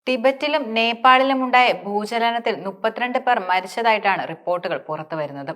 ടിബറ്റിലും നേപ്പാളിലുമുണ്ടായ ഭൂചലനത്തിൽ 32 പേർ മരിച്ചതായിട്ടാണ് റിപ്പോർട്ടുകൾ പുറത്തുവരുന്നത്.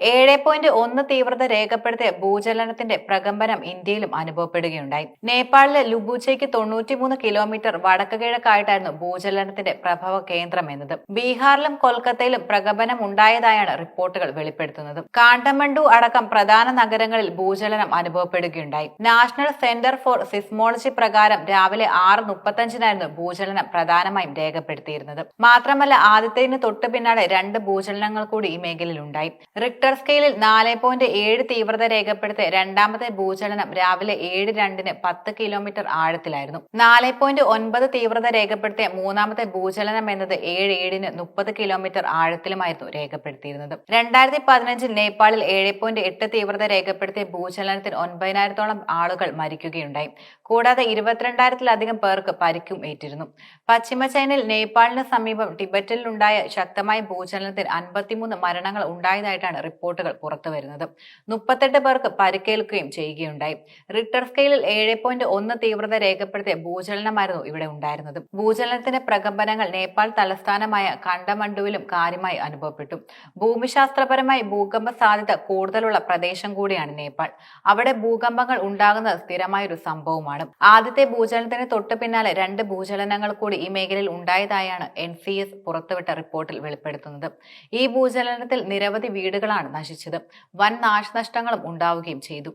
7.1 തീവ്രത രേഖപ്പെടുത്തിയ ഭൂചലനത്തിന്റെ പ്രകമ്പനം ഇന്ത്യയിലും അനുഭവപ്പെടുകയുണ്ടായി. നേപ്പാളിലെ ലുബുച്ചയ്ക്ക് 93 കിലോമീറ്റർ വടക്ക് കിഴക്കായിട്ടായിരുന്നു ഭൂചലനത്തിന്റെ പ്രഭവ കേന്ദ്രം എന്നത്. ബീഹാറിലും കൊൽക്കത്തയിലും പ്രകമ്പനം ഉണ്ടായതായാണ് റിപ്പോർട്ടുകൾ വെളിപ്പെടുത്തുന്നത്. കാഠ്മണ്ഡു അടക്കം പ്രധാന നഗരങ്ങളിൽ ഭൂചലനം അനുഭവപ്പെടുകയുണ്ടായി. നാഷണൽ സെന്റർ ഫോർ സിസ്മോളജി പ്രകാരം രാവിലെ 6:35 ഭൂചലനം പ്രധാനമായും രേഖപ്പെടുത്തിയിരുന്നത്. മാത്രമല്ല ആദ്യത്തേതിന് തൊട്ടു പിന്നാലെ 2 ഭൂചലനങ്ങൾ കൂടി ഈ മേഖലയിൽ ഉണ്ടായി. റിക്ടർ സ്കെയിലിൽ 4.7 തീവ്രത രേഖപ്പെടുത്തിയ രണ്ടാമത്തെ ഭൂചലനം രാവിലെ 7:02 10 കിലോമീറ്റർ ആഴത്തിലായിരുന്നു. 4.9 തീവ്രത രേഖപ്പെടുത്തിയ മൂന്നാമത്തെ ഭൂചലനം എന്നത് 7:07 30 കിലോമീറ്റർ ആഴത്തിലുമായിരുന്നു രേഖപ്പെടുത്തിയിരുന്നത്. 2015 നേപ്പാളിൽ 7.8 തീവ്രത രേഖപ്പെടുത്തിയ ഭൂചലനത്തിൽ 9,000-ഓളം ആളുകൾ മരിക്കുകയുണ്ടായി. കൂടാതെ 22,000-ലധികം പേർക്ക് പരിക്കും ഏറ്റിരുന്നു. പശ്ചിമ ചൈനയിൽ നേപ്പാളിന് സമീപം ടിബറ്റിലുണ്ടായ ശക്തമായ ഭൂചലനത്തിൽ 53 മരണങ്ങൾ ഉണ്ടായതായിട്ടാണ് റിപ്പോർട്ടുകൾ പുറത്തുവരുന്നത്. 38 പേർക്ക് പരിക്കേൽക്കുകയും ചെയ്യുകയുണ്ടായി. റിക്ടർ സ്കെയിലിൽ 7.1 തീവ്രത രേഖപ്പെടുത്തിയ ഭൂചലനമായിരുന്നു ഇവിടെ ഉണ്ടായിരുന്നത്. ഭൂചലനത്തിന്റെ പ്രകമ്പനങ്ങൾ നേപ്പാൾ തലസ്ഥാനമായ കാഠ്മണ്ഡുവിലും കാര്യമായി അനുഭവപ്പെട്ടു. ഭൂമിശാസ്ത്രപരമായി ഭൂകമ്പ സാധ്യത കൂടുതലുള്ള പ്രദേശം കൂടിയാണ് നേപ്പാൾ. അവിടെ ഭൂകമ്പങ്ങൾ ഉണ്ടാകുന്നത് സ്ഥിരമായൊരു സംഭവമാണ്. ആദ്യത്തെ ഭൂചലനത്തിന് തൊട്ടു പിന്നാലെ 2 ഭൂചലനങ്ങൾ കൂടി ഈ മേഖലയിൽ ഉണ്ടായതായാണ് NCS പുറത്തുവിട്ട റിപ്പോർട്ടിൽ വെളിപ്പെടുത്തുന്നത്. ഈ ഭൂചലനത്തിൽ നിരവധി വീടുകളാണ് നശിച്ചത്. വൻ നാശനഷ്ടങ്ങളും ഉണ്ടാവുകയും ചെയ്തു.